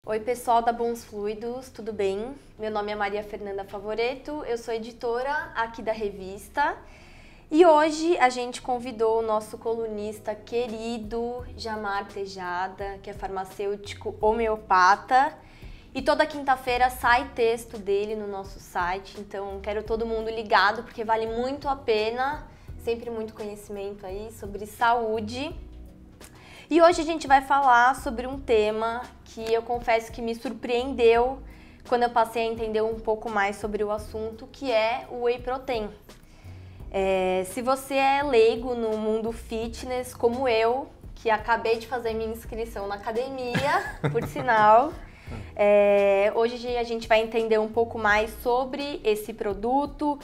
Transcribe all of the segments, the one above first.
Oi pessoal da Bons Fluidos, tudo bem? Meu nome é Maria Fernanda Favoreto, eu sou editora aqui da revista e hoje a gente convidou o nosso colunista querido Jamar Tejada, que é farmacêutico homeopata, e toda quinta-feira sai texto dele no nosso site, então quero todo mundo ligado porque vale muito a pena, sempre muito conhecimento aí sobre saúde. E hoje a gente vai falar sobre um tema que eu confesso que me surpreendeu quando eu passei a entender um pouco mais sobre o assunto, que é o Whey Protein. Se você é leigo no mundo fitness, como eu, que acabei de fazer minha inscrição na academia, por sinal, hoje a gente vai entender um pouco mais sobre esse produto,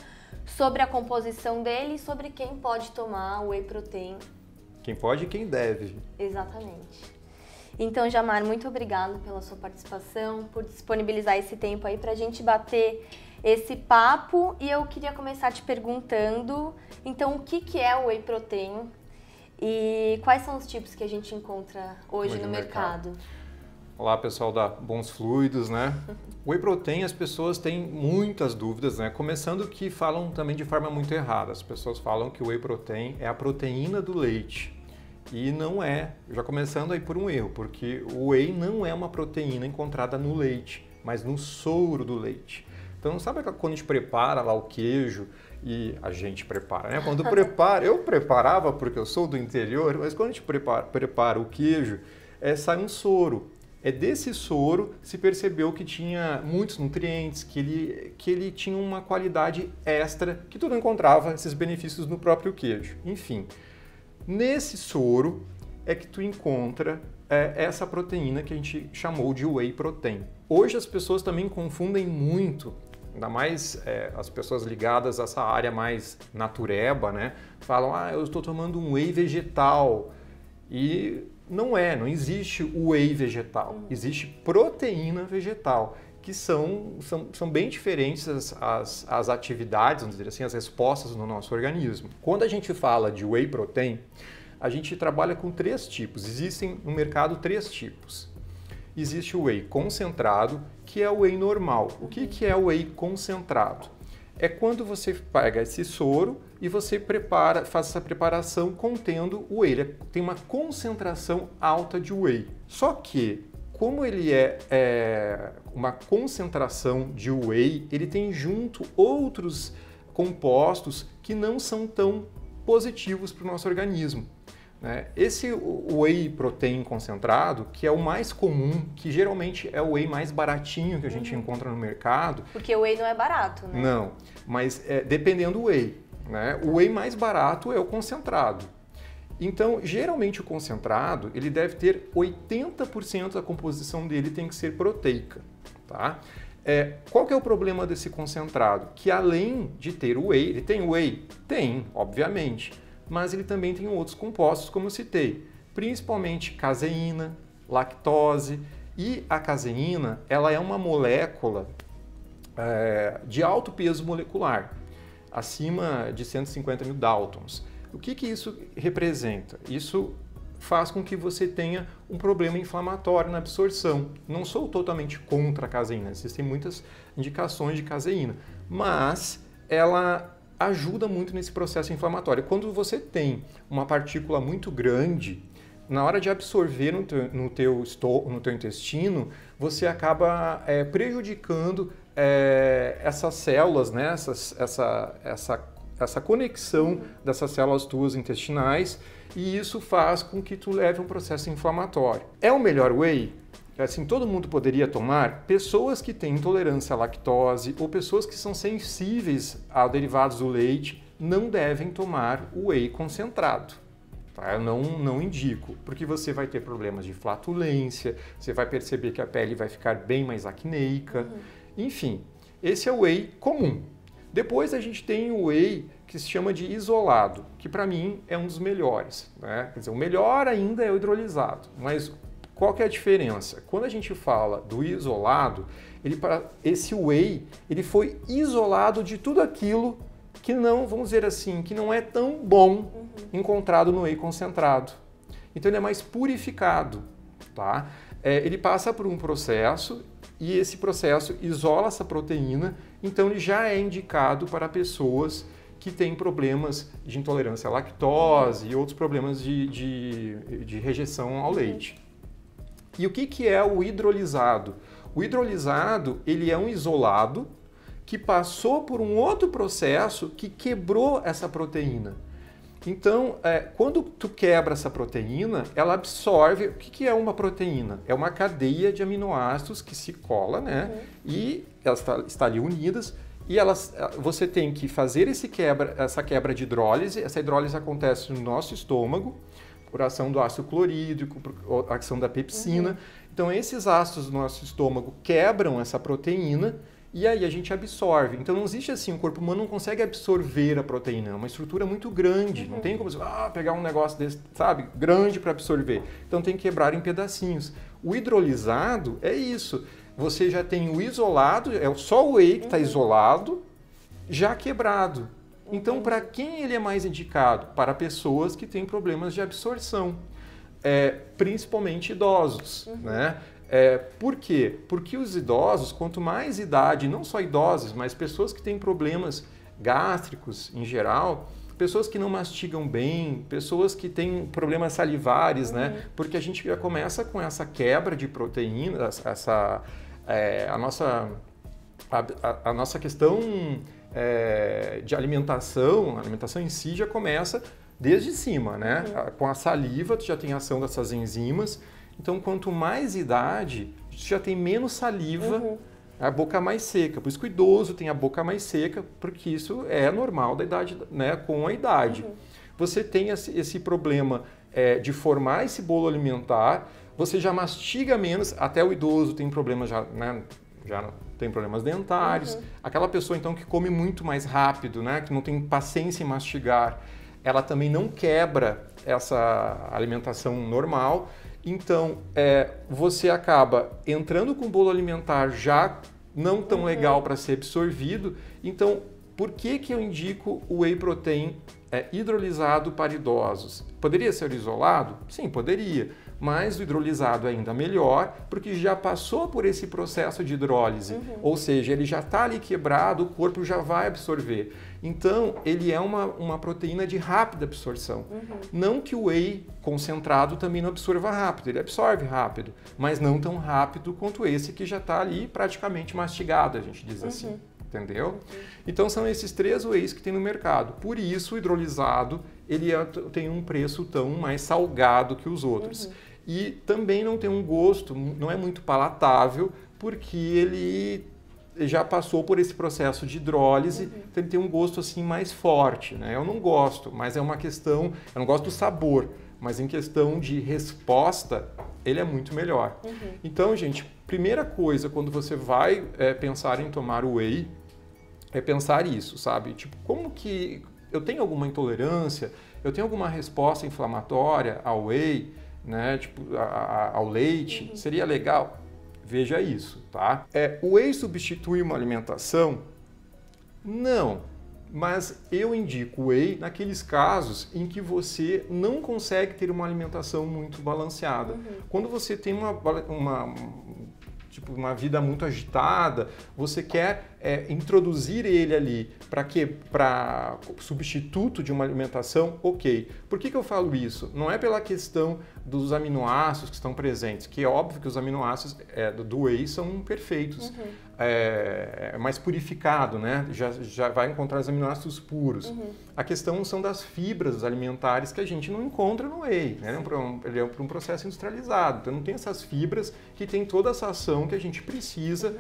sobre a composição dele e sobre quem pode tomar o Whey Protein. Quem pode e quem deve. Exatamente. Então, Jamar, muito obrigada pela sua participação, por disponibilizar esse tempo aí pra gente bater esse papo. E eu queria começar te perguntando, então, o que é o Whey Protein e quais são os tipos que a gente encontra hoje no mercado? Olá, pessoal da Bons Fluidos, né? O Whey Protein, as pessoas têm muitas dúvidas, né? Começando que falam também de forma muito errada. As pessoas falam que o Whey Protein é a proteína do leite. E não é, já começando aí por um erro, porque o Whey não é uma proteína encontrada no leite, mas no soro do leite. Então, sabe quando a gente prepara lá o queijo e a gente prepara, né? Quando prepara, eu preparava porque eu sou do interior, mas quando a gente prepara o queijo, sai um soro. É desse soro que se percebeu que tinha muitos nutrientes, que ele tinha uma qualidade extra, que tu não encontrava esses benefícios no próprio queijo. Enfim, nesse soro é que tu encontra essa proteína que a gente chamou de Whey Protein. Hoje as pessoas também confundem muito, ainda mais as pessoas ligadas a essa área mais natureba, né? Falam, eu estou tomando um Whey vegetal. E não existe o Whey vegetal, existe proteína vegetal, que são bem diferentes as atividades, vamos dizer assim, as respostas no nosso organismo. Quando a gente fala de Whey Protein, a gente trabalha com 3 tipos, existem no mercado 3 tipos. Existe o Whey concentrado, que é o Whey normal. O que é o Whey concentrado? É quando você pega esse soro e você faz essa preparação contendo o Whey. Ele tem uma concentração alta de Whey. Só que, como ele é uma concentração de Whey, ele tem junto outros compostos que não são tão positivos para o nosso organismo. Esse Whey Protein concentrado, que é o mais comum, que geralmente é o Whey mais baratinho que a gente encontra no mercado. Porque o Whey não é barato, né? Não, mas dependendo do Whey. O Whey mais barato é o concentrado. Então, geralmente o concentrado, ele deve ter 80% da composição dele tem que ser proteica. Tá? Qual que é o problema desse concentrado? Que além de ter o Whey, ele tem Whey? Tem, obviamente. Mas ele também tem outros compostos, como eu citei, principalmente caseína, lactose, e a caseína ela é uma molécula de alto peso molecular, acima de 150 mil Daltons. O que isso representa? Isso faz com que você tenha um problema inflamatório na absorção. Não sou totalmente contra a caseína, existem muitas indicações de caseína, mas ela ajuda muito nesse processo inflamatório. Quando você tem uma partícula muito grande, na hora de absorver no teu intestino, você acaba prejudicando essas células, né? essa conexão dessas células tuas intestinais, e isso faz com que tu leve um processo inflamatório. É o melhor Whey? Assim, todo mundo poderia tomar? Pessoas que têm intolerância à lactose ou pessoas que são sensíveis a derivados do leite não devem tomar o Whey concentrado. Tá? Eu não indico, porque você vai ter problemas de flatulência, você vai perceber que a pele vai ficar bem mais acneica. Enfim, esse é o Whey comum. Depois a gente tem o Whey que se chama de isolado, que para mim é um dos melhores. Né? Quer dizer, o melhor ainda é o hidrolisado, mas qual que é a diferença? Quando a gente fala do isolado, esse Whey ele foi isolado de tudo aquilo que não, vamos dizer assim, que não é tão bom encontrado no Whey concentrado. Então ele é mais purificado, tá? ele passa por um processo e esse processo isola essa proteína, então ele já é indicado para pessoas que têm problemas de intolerância à lactose e outros problemas de rejeição ao leite. E o que é o hidrolisado? O hidrolisado, ele é um isolado que passou por um outro processo que quebrou essa proteína. Então, quando tu quebra essa proteína, ela absorve... O que é uma proteína? É uma cadeia de aminoácidos que se cola, né? E elas estão ali unidas e você tem que fazer essa quebra de hidrólise. Essa hidrólise acontece no nosso estômago, por ação do ácido clorídrico, por ação da pepsina. Então, esses ácidos do nosso estômago quebram essa proteína e aí a gente absorve. Então não existe assim, o corpo humano não consegue absorver a proteína, é uma estrutura muito grande, não tem como você pegar um negócio desse, sabe, grande para absorver. Então tem que quebrar em pedacinhos. O hidrolisado é isso, você já tem o isolado, é só o whey que está isolado, já quebrado. Então para quem ele é mais indicado? Para pessoas que têm problemas de absorção, principalmente idosos, né? Por quê? Porque os idosos, quanto mais idade, não só idosos, mas pessoas que têm problemas gástricos em geral, pessoas que não mastigam bem, pessoas que têm problemas salivares, né? Porque a gente já começa com essa quebra de proteínas, a nossa questão de alimentação, a alimentação em si já começa desde cima, né? Com a saliva, tu já tem ação dessas enzimas. Então, quanto mais idade, já tem menos saliva, a boca mais seca. Por isso que o idoso tem a boca mais seca, porque isso é normal da idade, né, com a idade. Você tem esse problema de formar esse bolo alimentar, você já mastiga menos, até o idoso tem problemas já tem problemas dentários. Aquela pessoa, então, que come muito mais rápido, né, que não tem paciência em mastigar, ela também não quebra essa alimentação normal. Então, você acaba entrando com o bolo alimentar já não tão legal para ser absorvido. Então, por que eu indico o whey protein hidrolisado para idosos? Poderia ser isolado? Sim, poderia. Mas o hidrolisado é ainda melhor, porque já passou por esse processo de hidrólise. Ou seja, ele já está ali quebrado, o corpo já vai absorver. Então, ele é uma proteína de rápida absorção. Não que o whey concentrado também não absorva rápido, ele absorve rápido, mas não tão rápido quanto esse que já está ali praticamente mastigado, a gente diz assim. Entendeu? Então, são esses 3 wheys que tem no mercado. Por isso, o hidrolisado ele tem um preço tão mais salgado que os outros. E também não tem um gosto, não é muito palatável, porque ele já passou por esse processo de hidrólise, então ele tem um gosto assim mais forte, né? Eu não gosto, mas é uma questão, eu não gosto do sabor, mas em questão de resposta, ele é muito melhor. Então, gente, primeira coisa, quando você vai pensar em tomar o whey, é pensar isso, sabe? Tipo, como que eu tenho alguma intolerância, eu tenho alguma resposta inflamatória ao whey, né? Tipo, ao leite, seria legal? Veja isso, tá? O whey substitui uma alimentação? Não, mas eu indico o whey naqueles casos em que você não consegue ter uma alimentação muito balanceada. Quando você tem uma vida muito agitada, você quer introduzir ele ali para quê? Para substituto de uma alimentação, ok. Por que eu falo isso? Não é pela questão dos aminoácidos que estão presentes, que é óbvio que os aminoácidos do whey são perfeitos, é mais purificado, né? Já vai encontrar os aminoácidos puros. A questão são das fibras alimentares que a gente não encontra no whey, né? Ele é um processo industrializado, então não tem essas fibras que tem toda essa ação que a gente precisa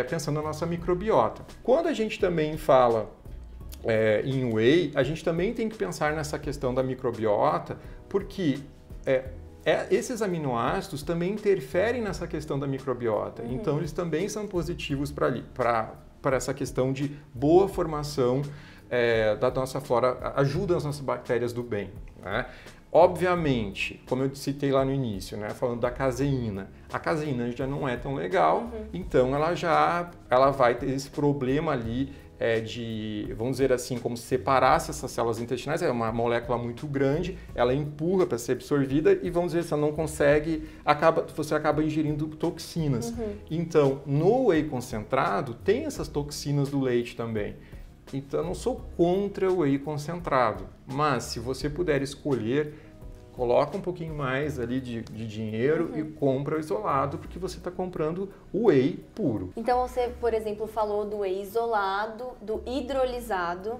pensando na nossa microbiota. Quando a gente também fala em whey, a gente também tem que pensar nessa questão da microbiota, porque esses aminoácidos também interferem nessa questão da microbiota. Então, eles também são positivos para essa questão de boa formação da nossa flora, ajuda as nossas bactérias do bem, né? Obviamente, como eu citei lá no início, né, falando da caseína, a caseína já não é tão legal, então ela vai ter esse problema ali vamos dizer assim, como se separasse essas células intestinais, é uma molécula muito grande, ela empurra para ser absorvida e, vamos dizer, você não consegue, você acaba ingerindo toxinas. Então, no whey concentrado, tem essas toxinas do leite também. Então, eu não sou contra o whey concentrado, mas se você puder escolher, coloca um pouquinho mais ali de dinheiro e compra o isolado, porque você está comprando o whey puro. Então você, por exemplo, falou do whey isolado, do hidrolisado.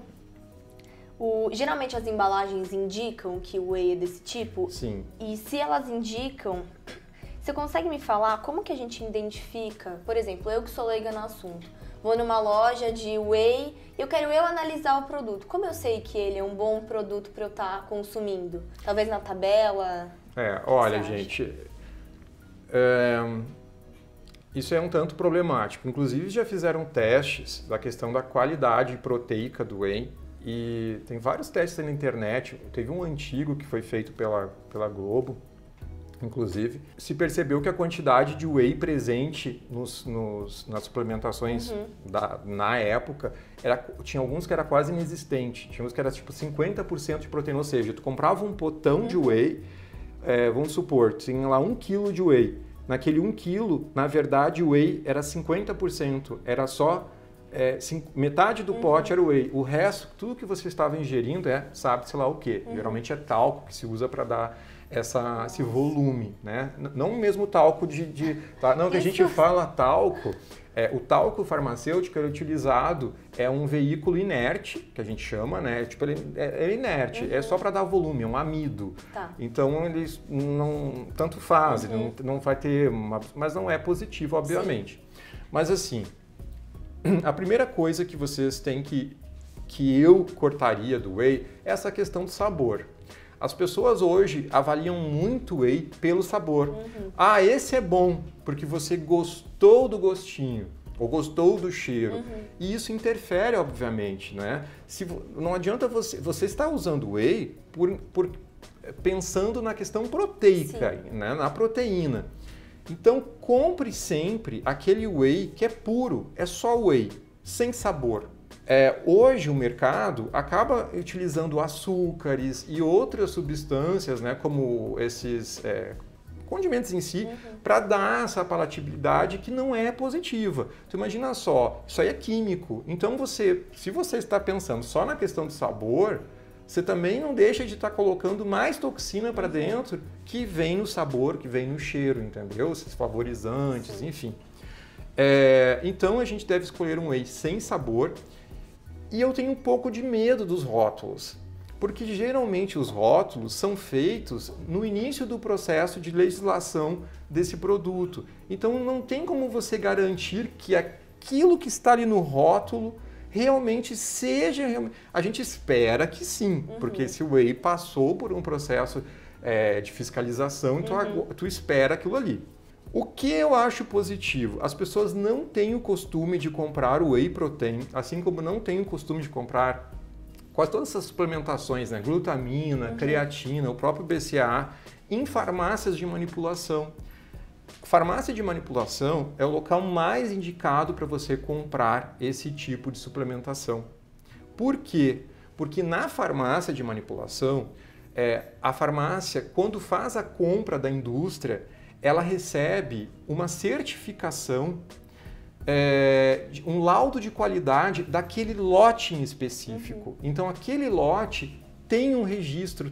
Geralmente as embalagens indicam que o whey é desse tipo? Sim. E se elas indicam, você consegue me falar como que a gente identifica? Por exemplo, eu que sou leiga no assunto, vou numa loja de whey e eu quero analisar o produto. Como eu sei que ele é um bom produto para eu estar consumindo? Talvez na tabela? Olha, gente, isso é um tanto problemático. Inclusive, já fizeram testes da questão da qualidade proteica do whey e tem vários testes aí na internet. Teve um antigo que foi feito pela Globo, inclusive, se percebeu que a quantidade de whey presente nas suplementações na época, tinha alguns que era quase inexistente, tinha uns que era tipo 50% de proteína, ou seja, tu comprava um potão de whey, vamos supor, tinha lá 1 kg de whey, naquele 1 kg, na verdade o whey era 50%, era só metade do pote era whey, o resto, tudo que você estava ingerindo sabe-se lá o quê, geralmente é talco que se usa para dar esse volume, né? Não o mesmo talco não, que a gente fala talco, o talco farmacêutico é utilizado, é um veículo inerte, que a gente chama, né? Tipo, ele é inerte, é só para dar volume, é um amido. Tá. Então, eles não tanto faz, ele não vai ter, mas não é positivo, obviamente. Sim. Mas assim, a primeira coisa que vocês têm que eu cortaria do whey é essa questão do sabor. As pessoas hoje avaliam muito o whey pelo sabor. Esse é bom, porque você gostou do gostinho, ou gostou do cheiro. E isso interfere, obviamente, né? Não adianta você estar usando whey pensando na questão proteica, né? Na proteína. Então, compre sempre aquele whey que é puro, é só whey, sem sabor. Hoje o mercado acaba utilizando açúcares e outras substâncias, né, como esses condimentos em si, para dar essa palatabilidade que não é positiva. Então imagina só, isso aí é químico. Então se você está pensando só na questão do sabor, você também não deixa de estar colocando mais toxina para dentro que vem no sabor, que vem no cheiro, entendeu? Esses favorizantes, enfim. Então a gente deve escolher um whey sem sabor. E eu tenho um pouco de medo dos rótulos, porque geralmente os rótulos são feitos no início do processo de legislação desse produto. Então não tem como você garantir que aquilo que está ali no rótulo realmente seja... A gente espera que sim, porque esse whey passou por um processo de fiscalização, então tu espera aquilo ali. O que eu acho positivo? As pessoas não têm o costume de comprar o whey protein, assim como não têm o costume de comprar quase todas essas suplementações, né? Glutamina, creatina, o próprio BCAA, em farmácias de manipulação. Farmácia de manipulação é o local mais indicado para você comprar esse tipo de suplementação. Por quê? Porque na farmácia de manipulação, a farmácia, quando faz a compra da indústria, ela recebe uma certificação, um laudo de qualidade daquele lote em específico. Então, aquele lote tem um registro,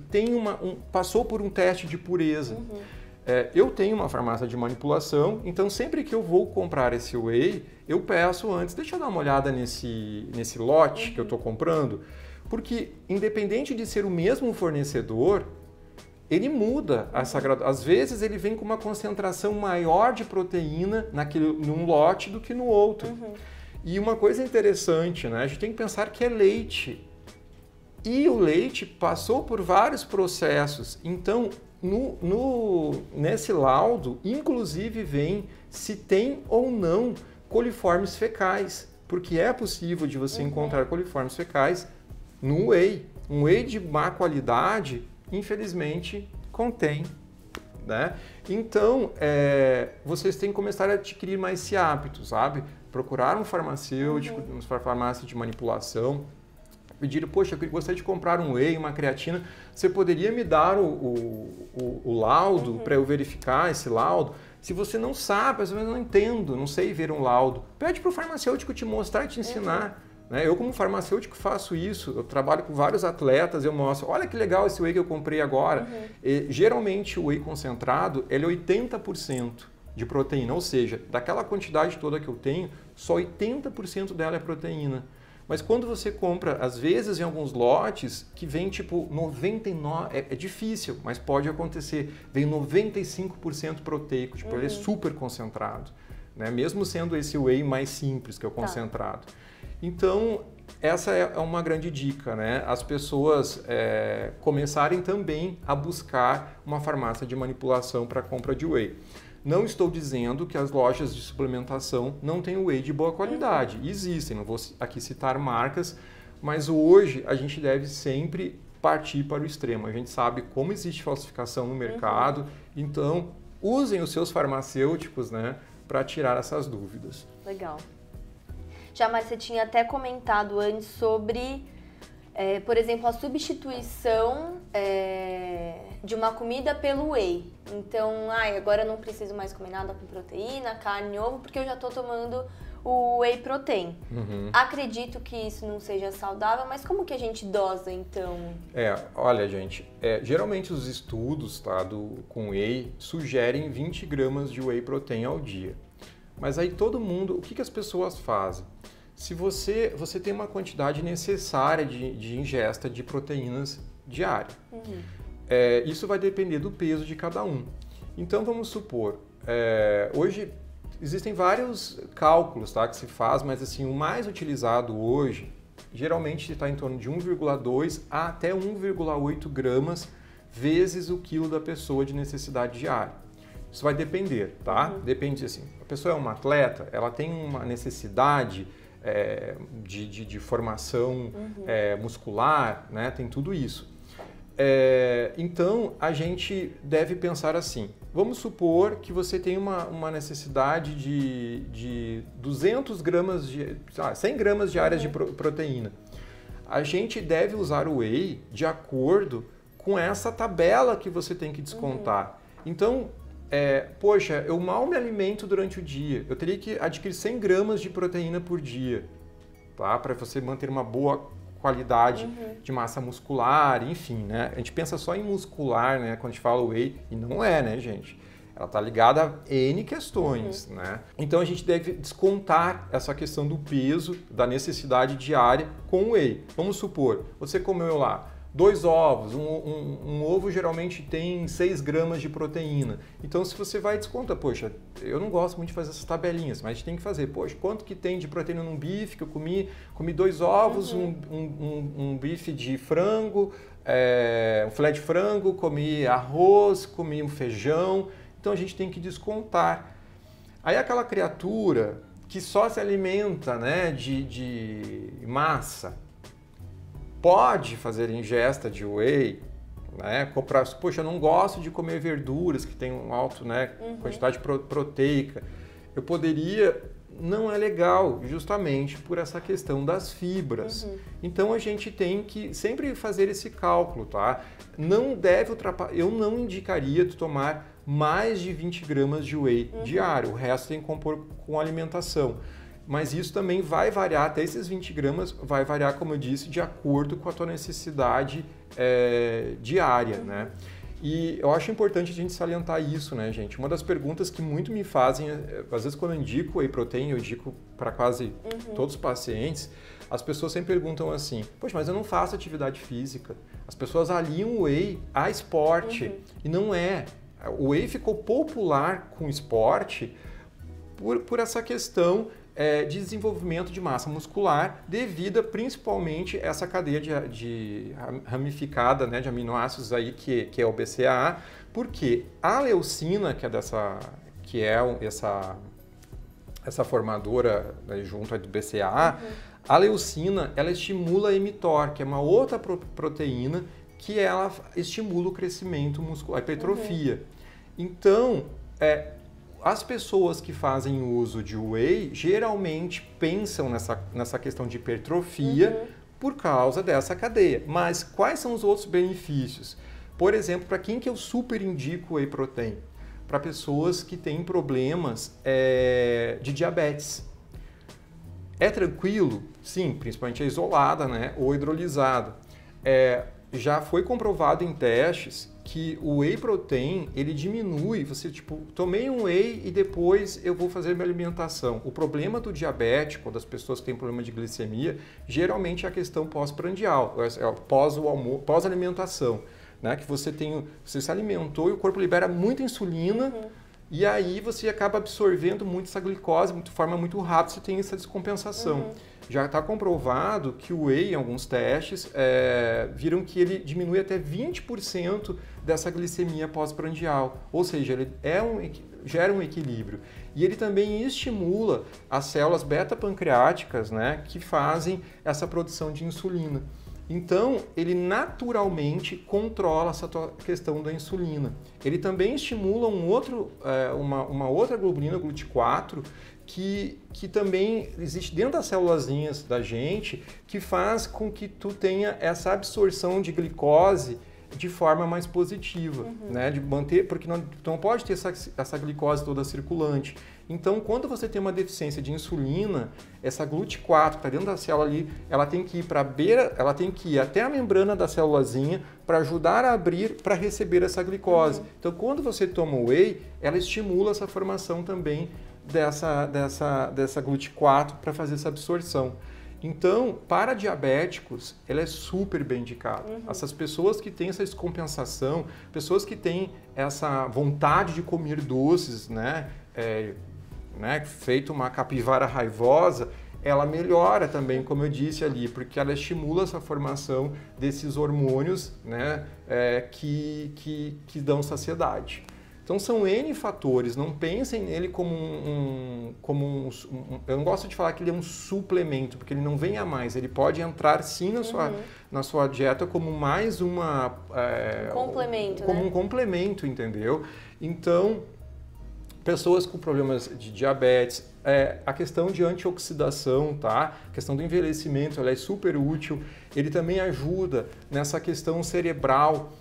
passou por um teste de pureza. Eu tenho uma farmácia de manipulação, então sempre que eu vou comprar esse whey, eu peço antes, deixa eu dar uma olhada nesse lote que eu estou comprando, porque independente de ser o mesmo fornecedor, ele muda às vezes ele vem com uma concentração maior de proteína num lote do que no outro. E uma coisa interessante, né? A gente tem que pensar que é leite. E o leite passou por vários processos. Então, nesse laudo, inclusive vem se tem ou não coliformes fecais. Porque é possível de você encontrar coliformes fecais no whey. Um whey de má qualidade, infelizmente, contém né? Então, vocês têm que começar a adquirir mais esse hábito, sabe? Procurar um farmacêutico, uma farmácia de manipulação, pedir, poxa, eu gostaria de comprar um whey, uma creatina, você poderia me dar o laudo para eu verificar esse laudo? Se você não sabe, às vezes eu não entendo, não sei ver um laudo, pede para o farmacêutico te mostrar e te ensinar. Né? Eu, como farmacêutico, faço isso. Eu trabalho com vários atletas, eu mostro, olha que legal esse whey que eu comprei agora. E, geralmente, o whey concentrado, ele é 80% de proteína, ou seja, daquela quantidade toda que eu tenho, só 80% dela é proteína. Mas quando você compra, às vezes em alguns lotes, que vem tipo 99%, é difícil, mas pode acontecer, vem 95% proteico, tipo, ele é super concentrado, né? Mesmo sendo esse whey mais simples, que é o concentrado. Então, essa é uma grande dica, né? As pessoas começarem também a buscar uma farmácia de manipulação para compra de whey. Não estou dizendo que as lojas de suplementação não têm whey de boa qualidade. Existem, não vou aqui citar marcas, mas hoje a gente deve sempre partir para o extremo. A gente sabe como existe falsificação no mercado, então usem os seus farmacêuticos, né, para tirar essas dúvidas. Legal. Já, mas você tinha até comentado antes sobre, por exemplo, a substituição de uma comida pelo whey. Então, agora eu não preciso mais comer nada com proteína, carne, ovo, porque eu já estou tomando o whey protein. Acredito que isso não seja saudável, mas como que a gente dosa, então? Olha, gente, geralmente os estudos, tá, com whey sugerem 20 gramas de whey protein ao dia. Mas aí todo mundo, o que as pessoas fazem? Se você tem uma quantidade necessária de ingesta de proteínas diária. Isso vai depender do peso de cada um. Então vamos supor, hoje existem vários cálculos, tá, que se faz, mas assim, o mais utilizado hoje, geralmente está em torno de 1,2 a até 1,8 gramas vezes o quilo da pessoa de necessidade diária. Isso vai depender, tá? Depende assim, a pessoa é uma atleta, ela tem uma necessidade de formação muscular, né? Tem tudo isso. Então, a gente deve pensar assim, vamos supor que você tem uma necessidade de 200 gramas, 100 gramas diárias de proteína. A gente deve usar o whey de acordo com essa tabela que você tem que descontar. Então, poxa, eu mal me alimento durante o dia, eu teria que adquirir 100 gramas de proteína por dia, tá? Para você manter uma boa qualidade de massa muscular, enfim, né? A gente pensa só em muscular, né? Quando a gente fala whey, e não é, né, gente? Ela está ligada a N questões, né? Então a gente deve descontar essa questão do peso, da necessidade diária com o whey. Vamos supor, você comeu lá 2 ovos, um ovo geralmente tem 6 gramas de proteína. Então, se você vai e desconta, poxa, eu não gosto muito de fazer essas tabelinhas, mas a gente tem que fazer, poxa, quanto que tem de proteína num bife que eu comi 2 ovos, um bife de frango, um filé de frango, comi arroz, comi um feijão. Então, a gente tem que descontar. Aí, aquela criatura que só se alimenta, né, de massa, pode fazer ingesta de whey, né? Comprar, poxa, eu não gosto de comer verduras que tem um alto, né, quantidade proteica. Eu poderia, não é legal, justamente por essa questão das fibras. Então a gente tem que sempre fazer esse cálculo, tá? Não deve ultrapassar, eu não indicaria tu tomar mais de 20 gramas de whey diário, o resto tem que compor com alimentação. Mas isso também vai variar, até esses 20 gramas vai variar, como eu disse, de acordo com a tua necessidade diária, né? E eu acho importante a gente salientar isso, né, gente? Uma das perguntas que muito me fazem, às vezes quando eu indico whey protein, eu indico para quase todos os pacientes, as pessoas sempre perguntam assim, poxa, mas eu não faço atividade física. As pessoas aliam o whey a esporte, e não é. O whey ficou popular com o esporte por essa questão de desenvolvimento de massa muscular devido principalmente a essa cadeia de ramificada, né, de aminoácidos aí que é o BCAA, porque a leucina, que é essa formadora, né, junto do BCAA, a leucina, ela estimula a mTOR, que é uma outra proteína que ela estimula o crescimento muscular, a hipertrofia. Então, as pessoas que fazem uso de whey geralmente pensam nessa questão de hipertrofia por causa dessa cadeia. Mas quais são os outros benefícios? Por exemplo, para quem que eu super indico whey protein? Para pessoas que têm problemas de diabetes. É tranquilo? Sim, principalmente a isolada, né? Ou hidrolisada. Já foi comprovado em testes que o whey protein, ele diminui, você tomei um whey e depois eu vou fazer minha alimentação. O problema do diabético, das pessoas que têm problema de glicemia, geralmente é a questão pós-prandial, pós-alimentação, né? Que você se alimentou e o corpo libera muita insulina, e aí você acaba absorvendo muito essa glicose de forma muito rápida, você tem essa descompensação. Já está comprovado que o whey, em alguns testes, viram que ele diminui até 20% dessa glicemia pós-prandial. Ou seja, ele gera um equilíbrio. E ele também estimula as células beta-pancreáticas, né, que fazem essa produção de insulina. Então, ele naturalmente controla essa questão da insulina. Ele também estimula uma outra globulina, GLUT4, que também existe dentro das célulazinhas da gente, que faz com que tu tenha essa absorção de glicose de forma mais positiva, né? De manter, porque tu não pode ter essa glicose toda circulante. Então, quando você tem uma deficiência de insulina, essa GLUT4 que está dentro da célula ali, ela tem que ir para a beira, ela tem que ir até a membrana da célulazinha para ajudar a abrir para receber essa glicose. Então, quando você toma o whey, ela estimula essa formação também dessa GLUT4 para fazer essa absorção. Então, para diabéticos, ela é super bem indicada. Essas pessoas que têm essa descompensação, pessoas que têm essa vontade de comer doces, feito uma capivara raivosa, ela melhora também, como eu disse ali, porque ela estimula essa formação desses hormônios, né, que dão saciedade. Então são N fatores, não pensem nele como eu não gosto de falar que ele é um suplemento, porque ele não vem a mais, ele pode entrar sim na sua dieta como mais um complemento, como um complemento, entendeu? Então, pessoas com problemas de diabetes, a questão de antioxidação, tá? A questão do envelhecimento, ela é super útil, ele também ajuda nessa questão cerebral,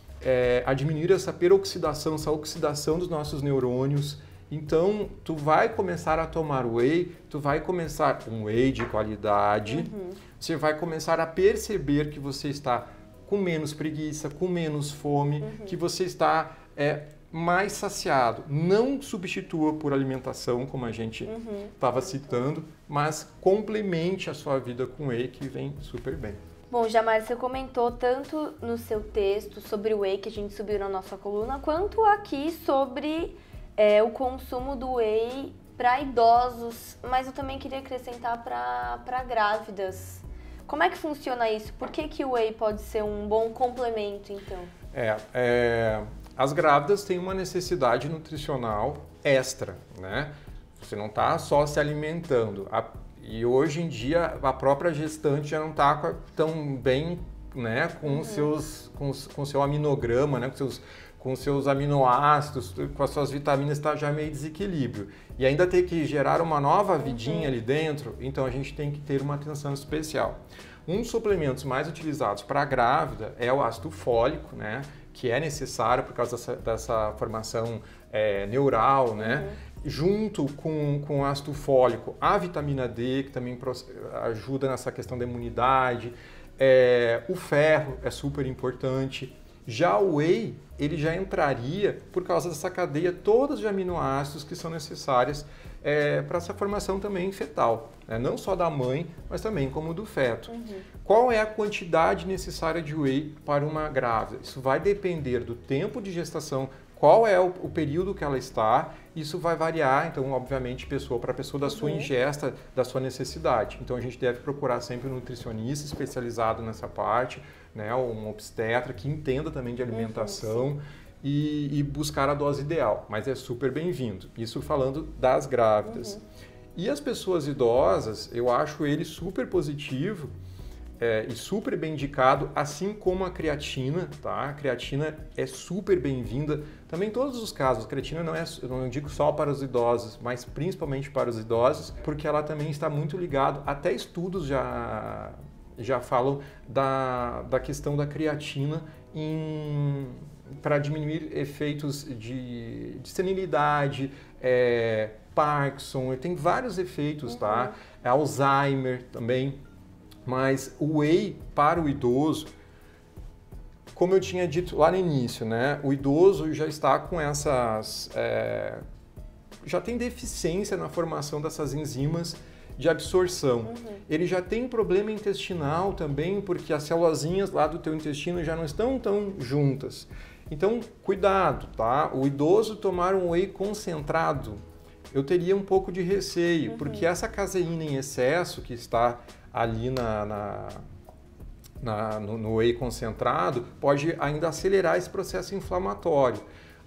a diminuir essa peroxidação, essa oxidação dos nossos neurônios. Então, tu vai começar a tomar whey, tu vai começar um whey de qualidade, você vai começar a perceber que você está com menos preguiça, com menos fome, que você está mais saciado. Não substitua por alimentação, como a gente estava citando, mas complemente a sua vida com whey, que vem super bem. Bom, Jamari, você comentou tanto no seu texto sobre o whey que a gente subiu na nossa coluna, quanto aqui sobre o consumo do whey para idosos, mas eu também queria acrescentar para grávidas. Como é que funciona isso? Por que o whey pode ser um bom complemento, então? As grávidas têm uma necessidade nutricional extra, né? Você não está só se alimentando. E hoje em dia a própria gestante já não está tão bem, né, com o seu aminograma, né, com seus aminoácidos, com as suas vitaminas, está já meio desequilíbrio. E ainda tem que gerar uma nova vidinha ali dentro, então a gente tem que ter uma atenção especial. Um dos suplementos mais utilizados para a grávida é o ácido fólico, né, que é necessário por causa dessa formação neural, né? Junto com o ácido fólico, a vitamina D, que também ajuda nessa questão da imunidade, o ferro é super importante. Já o whey, ele já entraria por causa dessa cadeia toda de aminoácidos que são necessárias para essa formação também fetal, né? Não só da mãe, mas também como do feto. Qual é a quantidade necessária de whey para uma grávida? Isso vai depender do tempo de gestação, qual é o período que ela está, isso vai variar, então, obviamente, pessoa para pessoa, da sua ingesta, da sua necessidade. Então, a gente deve procurar sempre um nutricionista especializado nessa parte, né, um obstetra que entenda também de alimentação e buscar a dose ideal, mas é super bem-vindo. Isso falando das grávidas. E as pessoas idosas, eu acho ele super positivo, e super bem indicado, assim como a creatina, tá? A creatina é super bem-vinda, também em todos os casos. A creatina eu não digo só para os idosos, mas principalmente para os idosos, porque ela também está muito ligada, até estudos já falam da questão da creatina para diminuir efeitos de senilidade, Parkinson, tem vários efeitos, tá? Alzheimer também. Mas o whey para o idoso, como eu tinha dito lá no início, né? O idoso já está com essas... já tem deficiência na formação dessas enzimas de absorção. Ele já tem problema intestinal também, porque as célulazinhas lá do teu intestino já não estão tão juntas. Então, cuidado, tá? O idoso tomar um whey concentrado, eu teria um pouco de receio, porque essa caseína em excesso que está ali no whey concentrado pode ainda acelerar esse processo inflamatório.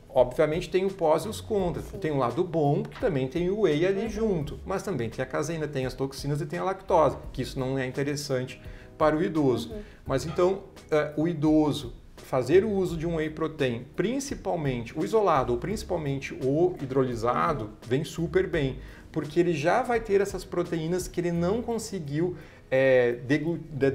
Obviamente tem o pós e os contras. Sim. Tem um lado bom, que também tem o whey ali junto, mas também tem a caseína, tem as toxinas e tem a lactose, que isso não é interessante para o idoso. Mas então, o idoso fazer o uso de um whey protein, principalmente o isolado ou principalmente o hidrolisado, vem super bem, porque ele já vai ter essas proteínas que ele não conseguiu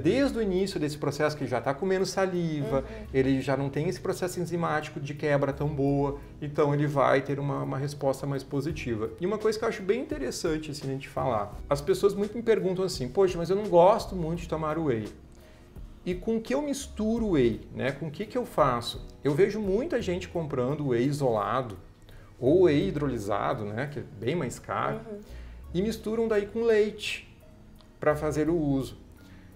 desde o início desse processo, que ele já está comendo saliva, ele já não tem esse processo enzimático de quebra tão boa, então ele vai ter uma resposta mais positiva. E uma coisa que eu acho bem interessante assim, a gente falar, as pessoas muito me perguntam assim, poxa, mas eu não gosto muito de tomar whey. E com que eu misturo o whey, né? Com o que eu faço? Eu vejo muita gente comprando whey isolado ou whey hidrolisado, né? Que é bem mais caro, e misturam daí com leite para fazer o uso.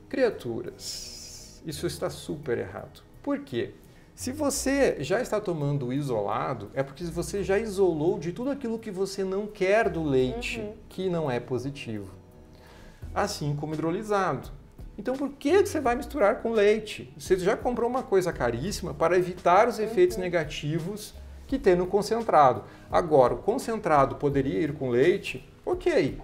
Criaturas, isso está super errado. Por quê? Se você já está tomando o isolado, é porque você já isolou de tudo aquilo que você não quer do leite, que não é positivo. Assim como hidrolisado. Então, por que você vai misturar com leite? Você já comprou uma coisa caríssima para evitar os efeitos negativos que tem no concentrado. Agora, o concentrado poderia ir com leite? Ok.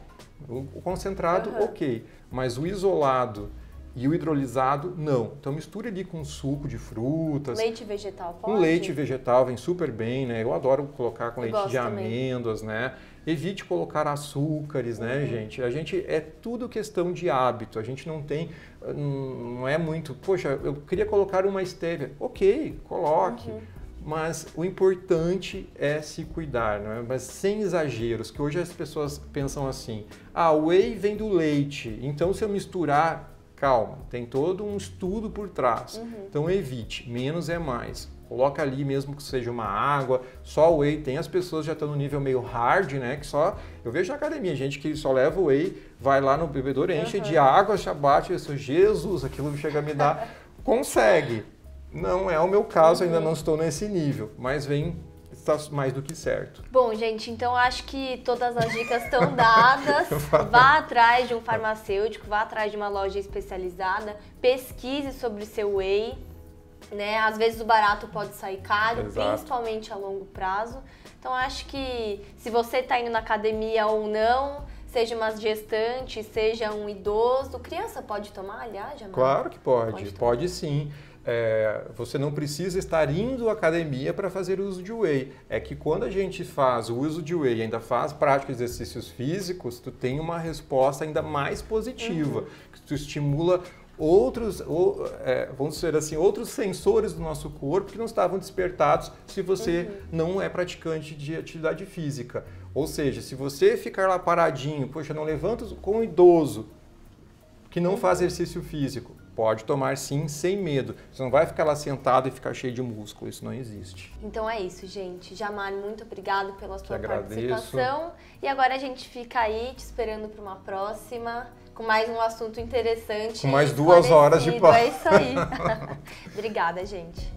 O concentrado, ok. Mas o isolado e o hidrolisado, não. Então, misture ali com suco de frutas. Leite vegetal pode? Com leite vegetal vem super bem, né? Eu adoro colocar com leite de amêndoas, né? Evite colocar açúcares, né, gente? A gente é tudo questão de hábito. A gente não é muito... Poxa, eu queria colocar uma estévia. Ok, coloque. Mas o importante é se cuidar, não é? Mas sem exageros, que hoje as pessoas pensam assim, o whey vem do leite, então se eu misturar, calma, tem todo um estudo por trás. Então evite, menos é mais. Coloca ali mesmo que seja uma água, só o whey. Tem as pessoas que já estão no nível meio hard, né? Que só, eu vejo na academia, gente que só leva o whey, vai lá no bebedouro, enche de água, já bate, eu sou, Jesus, aquilo chega a me dar, consegue. Não é o meu caso, ainda não estou nesse nível, mas está mais do que certo. Bom, gente, então acho que todas as dicas estão dadas. Vá atrás de um farmacêutico, vá atrás de uma loja especializada, pesquise sobre o seu whey, né? Às vezes o barato pode sair caro, principalmente a longo prazo. Então acho que se você está indo na academia ou não, seja uma gestante, seja um idoso, criança pode tomar, aliás? Claro que pode, pode sim. Você não precisa estar indo à academia para fazer uso de whey. É que quando a gente faz o uso de whey e ainda faz prática de exercícios físicos, tu tem uma resposta ainda mais positiva, que tu estimula vamos dizer assim, outros sensores do nosso corpo que não estavam despertados se você não é praticante de atividade física. Ou seja, se você ficar lá paradinho, poxa, não levanta com um idoso que não faz exercício físico, pode tomar sim, sem medo. Você não vai ficar lá sentado e ficar cheio de músculo, isso não existe. Então é isso, gente. Jamar, muito obrigado pela sua participação. E agora a gente fica aí te esperando para uma próxima, com mais um assunto interessante. Com mais 2 horas de papo. É isso aí. Obrigada, gente.